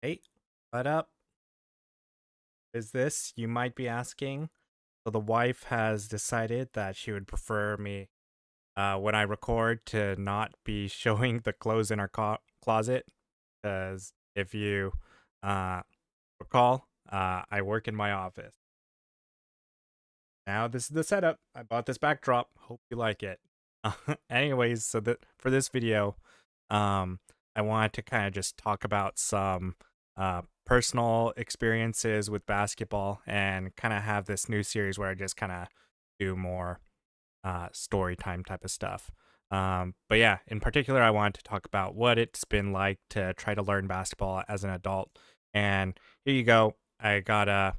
Hey, what up? Is this, you might be asking? So the wife has decided that she would prefer me when I record to not be showing the clothes in our closet. Because if you uh, recall, I work in my office. Now this is the setup. I bought this backdrop. Hope you like it. Anyways, so that for this video, um, I wanted to kind of just talk about some personal experiences with basketball and kind of have this new series where I just kind of do more story time type of stuff. But yeah, in particular, I wanted to talk about what it's been like to try to learn basketball as an adult. And here you go. I got a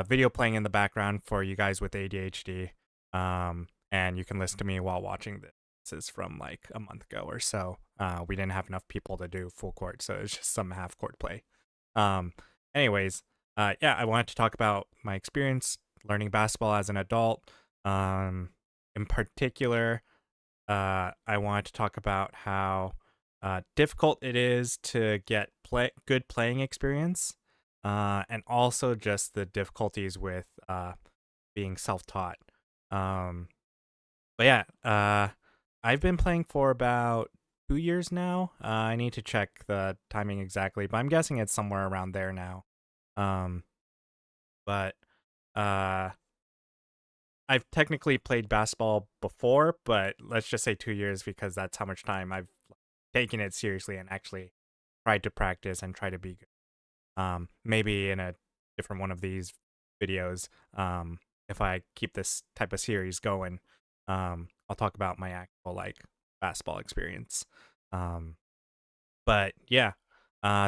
video playing in the background for you guys with ADHD. And you can listen to me while watching this. This is from like a month ago or so. We didn't have enough people to do full court, so it's just some half court play. Um, anyways, yeah, I wanted to talk about my experience learning basketball as an adult. In particular, I wanted to talk about how difficult it is to get good playing experience, and also just the difficulties with being self-taught. Um, but yeah, I've been playing for about 2 years now. I need to check the timing exactly, but I'm guessing it's somewhere around there now. Um, but uh, I've technically played basketball before, but let's just say 2 years because that's how much time I've taken it seriously and actually tried to practice and try to be good. Maybe in a different one of these videos, if I keep this type of series going, I'll talk about my actual like basketball experience. Um, but yeah,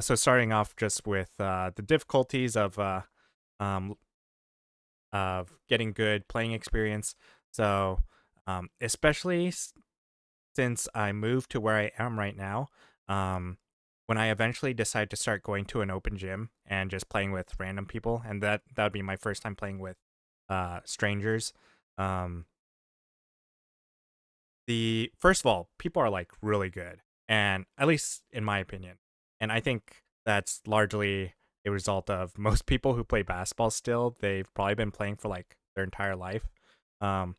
so starting off just with the difficulties um, of getting good playing experience. So, especially since I moved to where I am right now, um, when I eventually decide to start going to an open gym and just playing with random people, and that would be my first time playing with strangers. Um, the first of all, people are like really good, and at least in my opinion, and I think that's largely a result of most people who play basketball still. They've probably been playing for like their entire life. Um,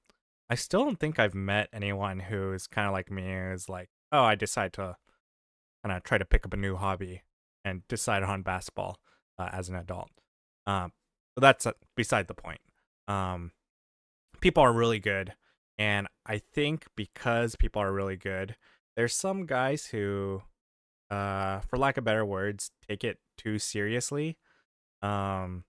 I still don't think I've met anyone who's kind of like me, who's like, oh, I decide to kind of try to pick up a new hobby and decide on basketball as an adult. Um, but that's beside the point. Um, People are really good, and I think because people are really good, there's some guys who, for lack of better words, take it too seriously. Um,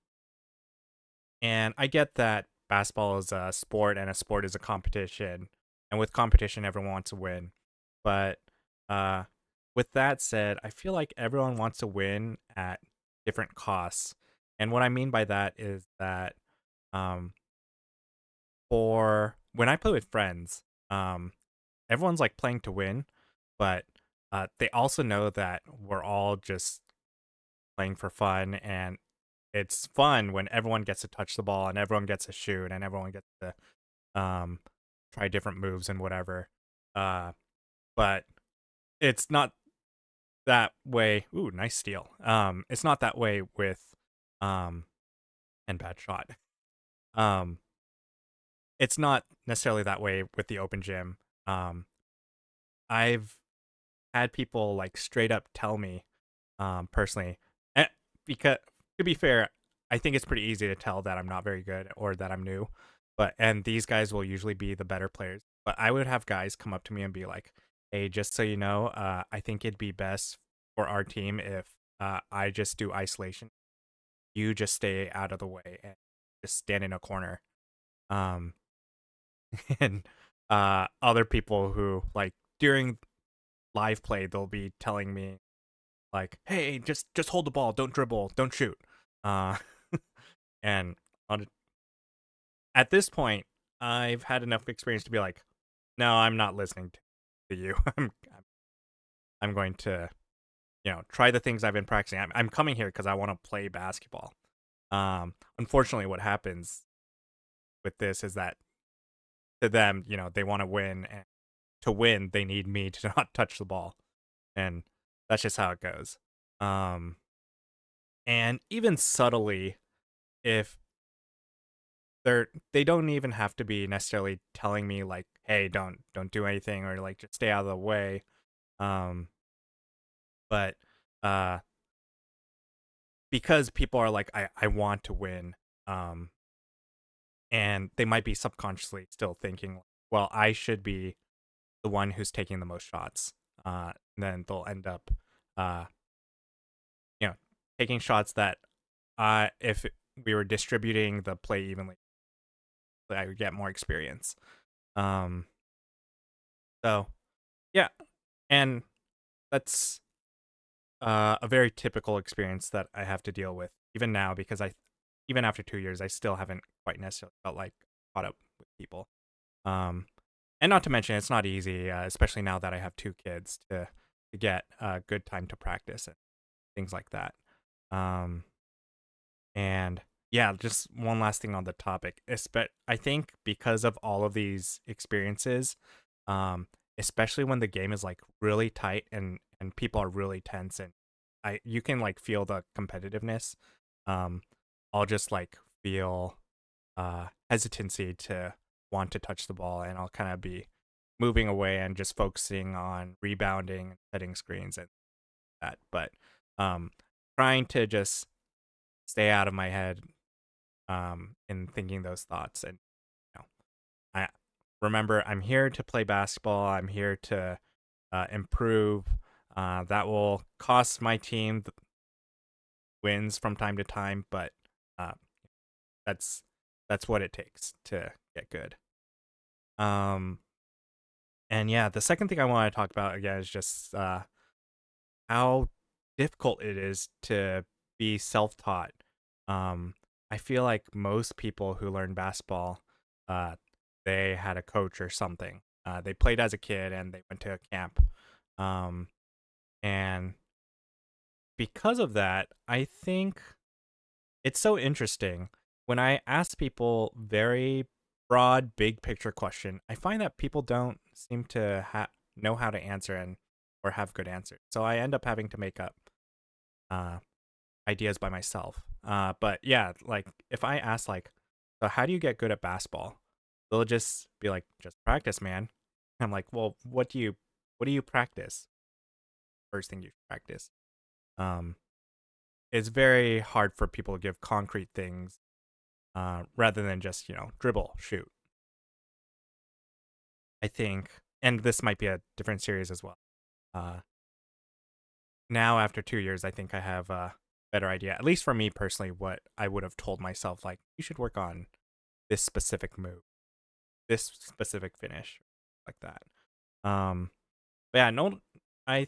and I get that basketball is a sport and a sport is a competition, and with competition, everyone wants to win. But uh, with that said, I feel like everyone wants to win at different costs. And what I mean by that is that um, for when I play with friends, um, everyone's like playing to win, but they also know that we're all just playing for fun, and it's fun when everyone gets to touch the ball and everyone gets to shoot and everyone gets to um, try different moves and whatever. Uh, but it's not that way. Ooh, nice steal. It's not that way with um, and bad shot. Um, it's not necessarily that way with the open gym. Um, I've had people like straight up tell me, personally, and because to be fair, I think it's pretty easy to tell that I'm not very good or that I'm new. But and these guys will usually be the better players. But I would have guys come up to me and be like, "Hey, just so you know, I think it'd be best for our team if I just do isolation. You just stay out of the way and just stand in a corner." Um, and other people who like during live play, they'll be telling me like, "Hey, just hold the ball, don't dribble, don't shoot." Uh, and on, at this point, I've had enough experience to be like, "No, I'm not listening to you. I'm going to, try the things I've been practicing. I'm coming here because I want to play basketball." Unfortunately, what happens with this is that to them, they want to win, and to win, they need me to not touch the ball, and that's just how it goes. Um, and even subtly, if they don't even have to be necessarily telling me like, hey, don't do anything, or like just stay out of the way. Um, but uh, because people are like, I want to win, um, and they might be subconsciously still thinking, well, I should be the one who's taking the most shots. Then they'll end up, uh, you know, taking shots that, if we were distributing the play evenly, I would get more experience. Um, so yeah, and that's a very typical experience that I have to deal with even now, because even after 2 years, I still haven't quite necessarily felt like caught up with people. Um, and not to mention, it's not easy, especially now that I have 2 kids, to get good time to practice and things like that. Um, and yeah, just one last thing on the topic. I think because of all of these experiences, um, especially when the game is like really tight and people are really tense, and you can like feel the competitiveness. Um, I'll just like feel hesitancy to want to touch the ball, and I'll kind of be moving away and just focusing on rebounding, setting screens, and that. But um, trying to just stay out of my head, in thinking those thoughts. And you know, I remember I'm here to play basketball. I'm here to improve. That will cost my team wins from time to time, but uh, that's that's what it takes to get good. Um, and yeah, the second thing I want to talk about again is just how difficult it is to be self-taught. I feel like most people who learn basketball, uh, they had a coach or something. They played as a kid and they went to a camp. Um, and because of that, I think it's so interesting when I ask people very broad, big picture question. I find that people don't seem to know how to answer and or have good answers. So I end up having to make up uh, ideas by myself. But yeah, like if I ask like, so how do you get good at basketball? They'll just be like, just practice, man. I'm like, well, what do you practice? First thing you practice. Um, it's very hard for people to give concrete things, rather than just dribble, shoot. I think, and this might be a different series as well. Uh, Now after 2 years, I think I have a better idea, at least for me personally, what I would have told myself. Like, you should work on this specific move, this specific finish, like that. But yeah, no, I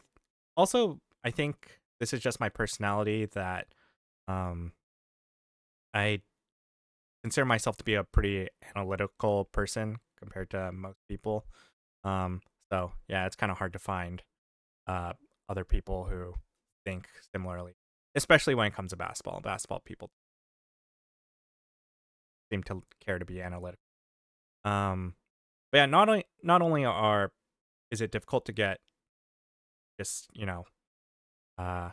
I think this is just my personality that um I consider myself to be a pretty analytical person compared to most people. Um, so yeah, it's kind of hard to find uh other people who think similarly, especially when it comes to basketball. Basketball people seem to care to be analytical. But yeah, not only are is it difficult to get just uh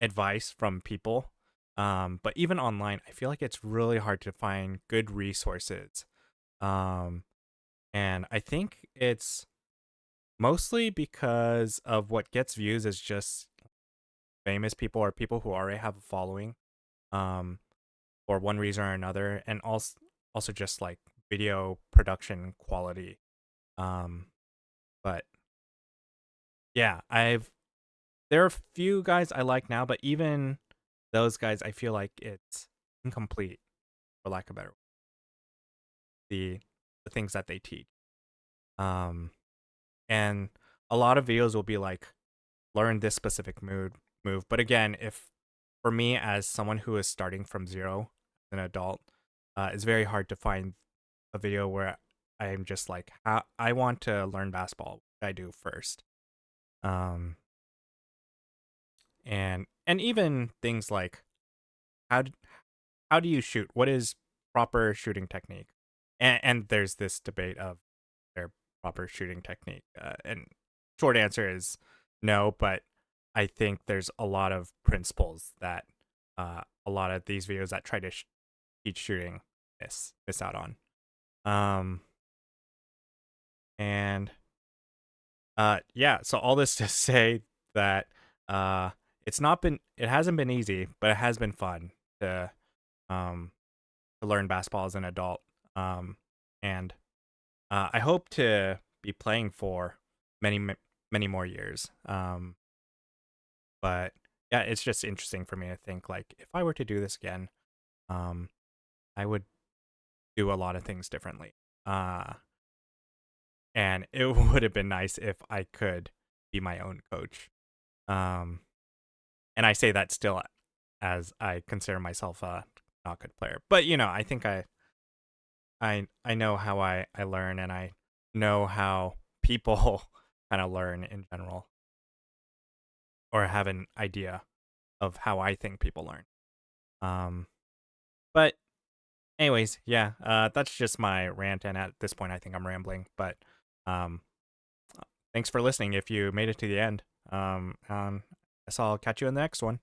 advice from people, but even online, I feel like it's really hard to find good resources. Um, and I think it's mostly because of what gets views is just famous people or people who already have a following, um, for one reason or another, and also just like video production quality. Um, but yeah, I've there are a few guys I like now, but even those guys, I feel like it's incomplete, for lack of a better word, the the things that they teach. Um, and a lot of videos will be like, learn this specific move. But again, if for me as someone who is starting from zero, an adult, it's very hard to find a video where I'm just like, how I want to learn basketball. What do I do first? Um, and even things like how d- how do you shoot? What is proper shooting technique? And there's this debate of their proper shooting technique. And short answer is no, but I think there's a lot of principles that a lot of these videos that try to teach shooting miss out on. Um, and yeah, so all this to say that uh, it hasn't been easy, but it has been fun to um to learn basketball as an adult. Um, and I hope to be playing for many more years. But yeah, it's just interesting for me to think like if I were to do this again, um, I would do a lot of things differently. Uh, and it would have been nice if I could be my own coach. Um, and I say that still as I consider myself a not good player. But I think I know how I learn, and I know how people kind of learn in general, or have an idea of how I think people learn. Um, but anyways, yeah, that's just my rant, and at this point, I think I'm rambling. But um, thanks for listening. If you made it to the end, I guess I'll catch you in the next one.